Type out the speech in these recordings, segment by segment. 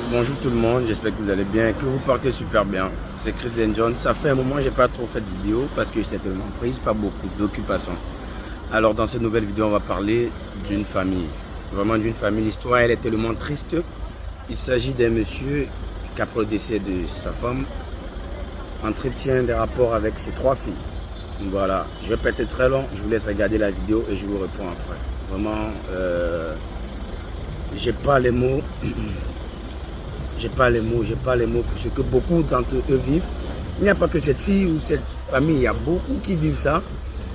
Bonjour tout le monde, j'espère que vous allez bien et que vous partez super bien. C'est Chris Lenjon. Ça fait un moment que j'ai pas trop fait de vidéo parce que j'étais tellement prise, pas beaucoup d'occupations. Alors dans cette nouvelle vidéo, on va parler d'une famille. Vraiment d'une famille. L'histoire, elle est tellement triste. Il s'agit d'un monsieur qui, après le décès de sa femme, entretient des rapports avec ses 3 filles. Voilà, je vais pas être très long, je vous laisse regarder la vidéo et je vous réponds après. Vraiment, j'ai pas les mots. J'ai pas les mots pour ce que beaucoup d'entre eux vivent. Il n'y a pas que cette fille ou cette famille, il y a beaucoup qui vivent ça,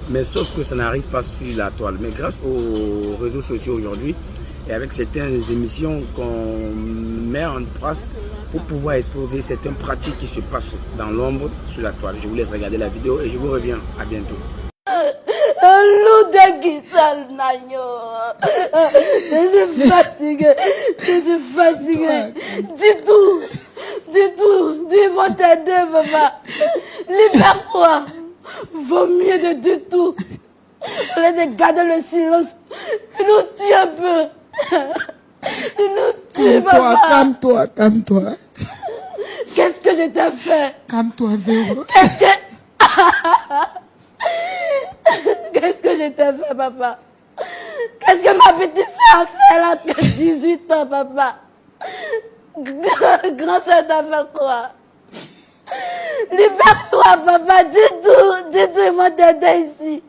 mais sauf que ça n'arrive pas sur la toile. Mais grâce aux réseaux sociaux aujourd'hui, et avec certaines émissions qu'on met en place pour pouvoir exposer certaines pratiques qui se passent dans l'ombre sur la toile. Je vous laisse regarder la vidéo et je vous reviens. À bientôt. Je suis fatigué. Dis tout, dis-moi t'aider, papa. Libère-toi. Vaut mieux de dire tout. Au lieu de garder le silence. Tu nous tues un peu. Tu nous tues, papa. Calme-toi. Qu'est-ce que je t'ai fait? Calme-toi, Véro. Qu'est-ce que je t'ai fait, papa? Qu'est-ce que ma petite soeur a fait là, que 18 ans, papa? Grand soeur t'a fait quoi? Libère-toi, papa, dis-toi, ils vont t'aider ici.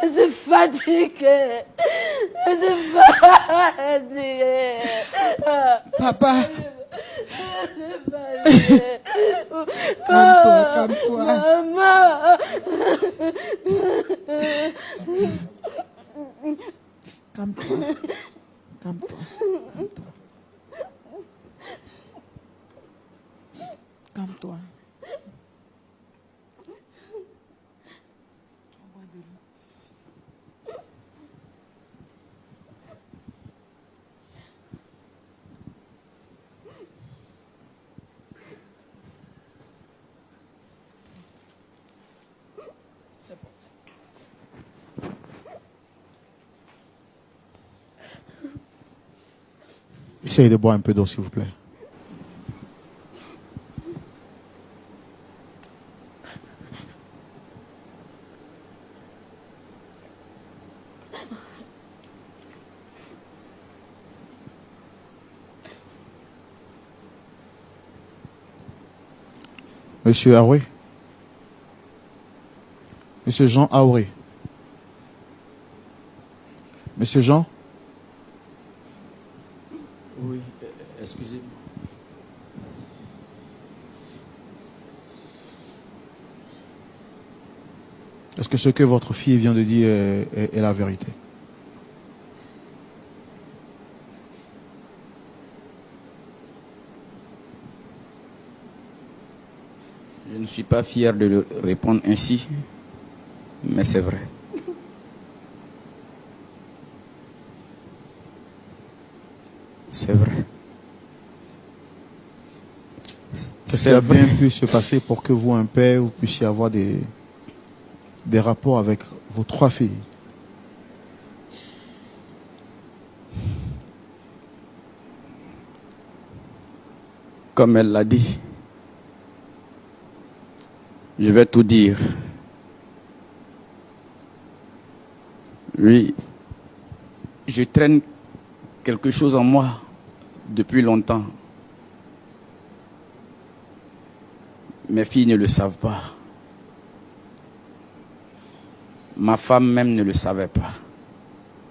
Je suis fatiguée. Papa. Calme-toi. Maman. Calme-toi. Essayez de boire un peu d'eau, s'il vous plaît. Monsieur Aoué. Monsieur Jean Aoué. Monsieur Jean. Oui, excusez-moi. Est-ce que ce que votre fille vient de dire est la vérité? Je ne suis pas fier de le répondre ainsi, mais c'est vrai. C'est vrai. Qu'est-ce qui a bien pu se passer pour que vous, un père, vous puissiez avoir des rapports avec vos 3 filles? Comme elle l'a dit, je vais tout dire. Oui, je traîne quelque chose en moi depuis longtemps. Mes filles ne le savent pas. Ma femme même ne le savait pas,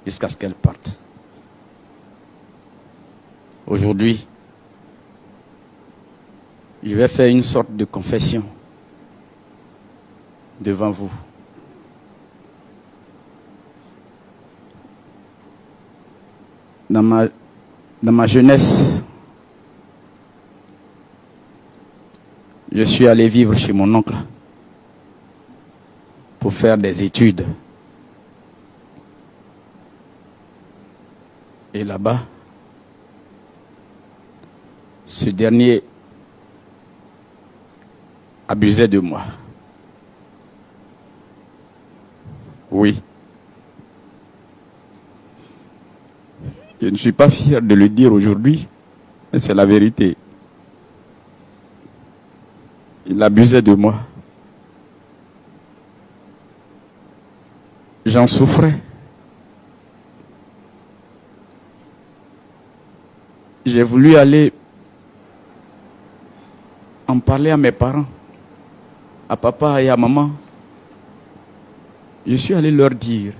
jusqu'à ce qu'elle parte. Aujourd'hui, je vais faire une sorte de confession devant vous. Dans ma jeunesse, je suis allé vivre chez mon oncle pour faire des études. Et là-bas, ce dernier abusait de moi. Oui. Je ne suis pas fier de le dire aujourd'hui, mais c'est la vérité. Il abusait de moi. J'en souffrais. J'ai voulu aller en parler à mes parents, à papa et à maman. Je suis allé leur dire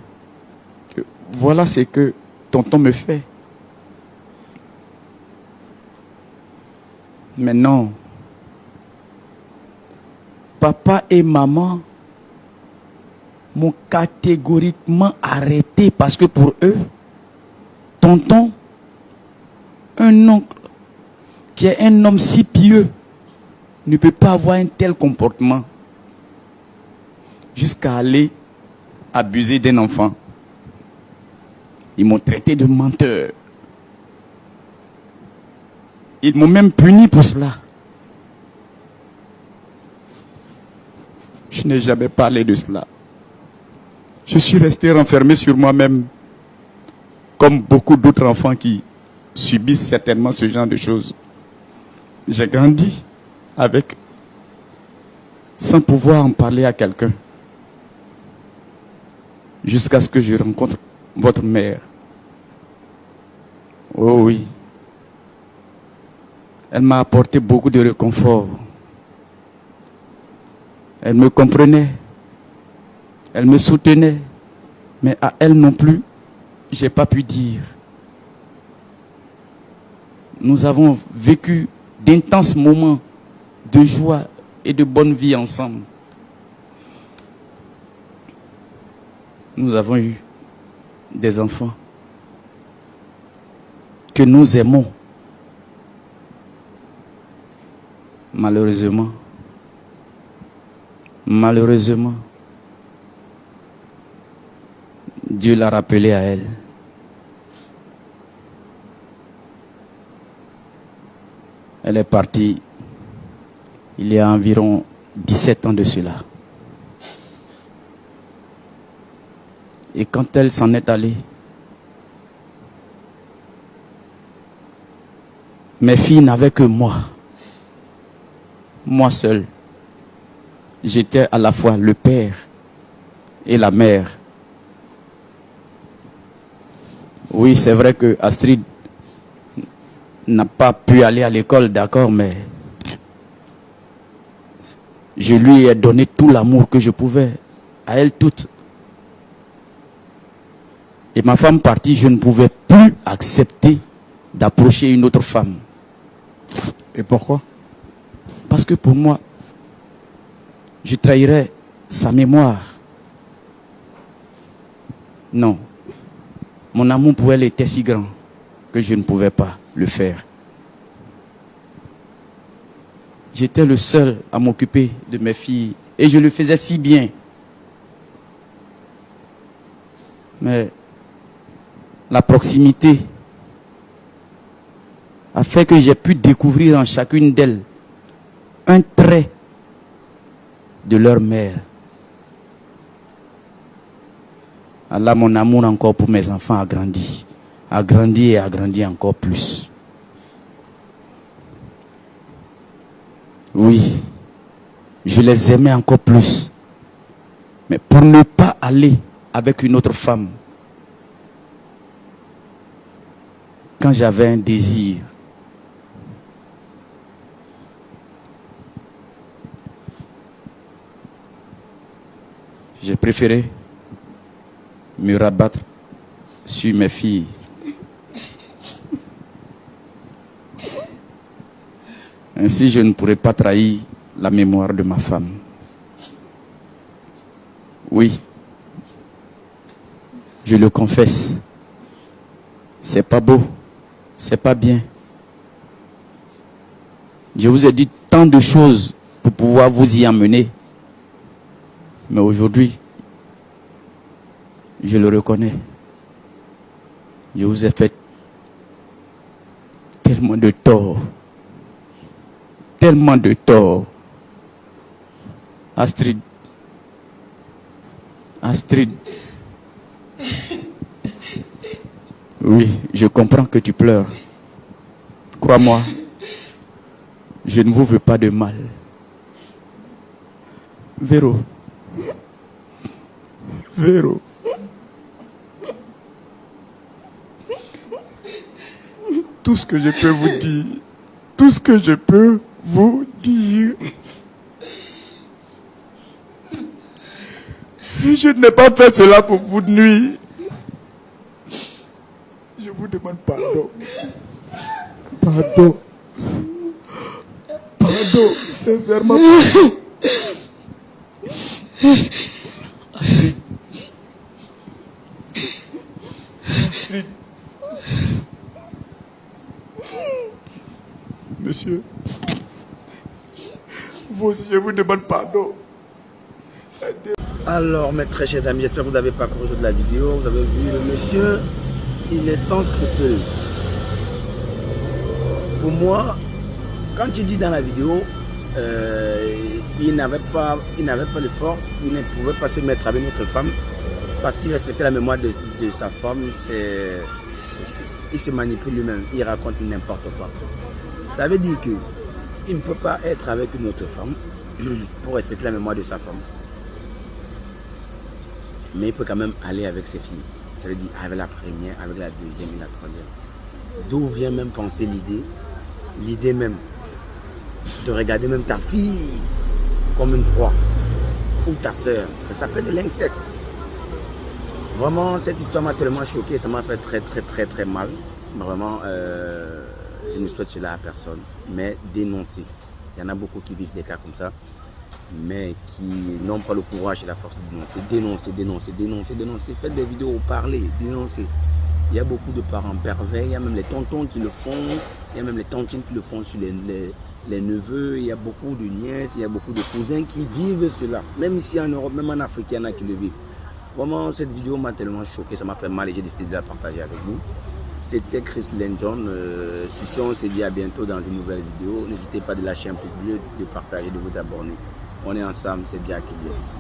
que voilà ce que tonton me fait. Mais non. Papa et maman m'ont catégoriquement arrêté parce que pour eux, tonton, un oncle qui est un homme si pieux, ne peut pas avoir un tel comportement jusqu'à aller abuser d'un enfant. Ils m'ont traité de menteur. Ils m'ont même puni pour cela. Je n'ai jamais parlé de cela. Je suis resté renfermé sur moi-même, comme beaucoup d'autres enfants qui subissent certainement ce genre de choses. J'ai grandi avec, sans pouvoir en parler à quelqu'un, jusqu'à ce que je rencontre votre mère. Oh oui. Elle m'a apporté beaucoup de réconfort. Elle me comprenait. Elle me soutenait. Mais à elle non plus, je n'ai pas pu dire. Nous avons vécu d'intenses moments de joie et de bonne vie ensemble. Nous avons eu des enfants que nous aimons. Malheureusement, Dieu l'a rappelé à elle. Elle est partie il y a environ 17 ans de cela. Et quand elle s'en est allée, mes filles n'avaient que moi. Moi seul. J'étais à la fois le père et la mère. Oui, c'est vrai que Astrid n'a pas pu aller à l'école, d'accord, mais je lui ai donné tout l'amour que je pouvais, à elle toute. Et ma femme partie, je ne pouvais plus accepter d'approcher une autre femme. Et pourquoi? Parce que pour moi, je trahirais sa mémoire. Non. Mon amour pour elle était si grand que je ne pouvais pas le faire. J'étais le seul à m'occuper de mes filles et je le faisais si bien. Mais la proximité a fait que j'ai pu découvrir en chacune d'elles un trait de leur mère. Allah, mon amour encore pour mes enfants a grandi et a grandi encore plus. Oui, je les aimais encore plus. Mais pour ne pas aller avec une autre femme, quand j'avais un désir, j'ai préféré me rabattre sur mes filles. Ainsi, je ne pourrais pas trahir la mémoire de ma femme. Oui, je le confesse. C'est pas beau, c'est pas bien. Je vous ai dit tant de choses pour pouvoir vous y emmener. Mais aujourd'hui, je le reconnais. Je vous ai fait tellement de tort. Tellement de tort. Astrid. Oui, je comprends que tu pleures. Crois-moi, je ne vous veux pas de mal. Véro. Véro. Tout ce que je peux vous dire, tout ce que je peux vous dire, je n'ai pas fait cela pour vous nuire. Je vous demande pardon. Pardon. Pardon, sincèrement. Astrid. Astrid. Monsieur, vous aussi, je vous demande pardon. Alors, mes très chers amis, j'espère que vous avez parcouru toute la vidéo. Vous avez vu le monsieur, il est sans scrupules. Pour moi, quand tu dis dans la vidéo, il n'avait pas de force, il ne pouvait pas se mettre avec notre femme parce qu'il respectait la mémoire de sa femme. Il se manipule lui-même, il raconte n'importe quoi. Ça veut dire qu'il ne peut pas être avec une autre femme pour respecter la mémoire de sa femme. Mais il peut quand même aller avec ses filles. Ça veut dire avec la première, avec la deuxième et la troisième. D'où vient même penser l'idée même de regarder même ta fille comme une proie ou ta soeur. Ça s'appelle le l'inceste. Vraiment, cette histoire m'a tellement choqué, ça m'a fait très mal. Vraiment, je ne souhaite cela à personne, mais dénoncer. Il y en a beaucoup qui vivent des cas comme ça, mais qui n'ont pas le courage et la force de dénoncer. Dénoncer. Faites des vidéos, parlez, dénoncez. Il y a beaucoup de parents pervers, il y a même les tontons qui le font, il y a même les tantines qui le font sur les neveux, il y a beaucoup de nièces, il y a beaucoup de cousins qui vivent cela. Même ici en Europe, même en Afrique, il y en a qui le vivent. Vraiment, cette vidéo m'a tellement choqué, ça m'a fait mal et j'ai décidé de la partager avec vous. C'était Chris Lenjon. Si on se dit à bientôt dans une nouvelle vidéo. N'hésitez pas de lâcher un pouce bleu, de partager, de vous abonner. On est ensemble, c'est Jack Yes.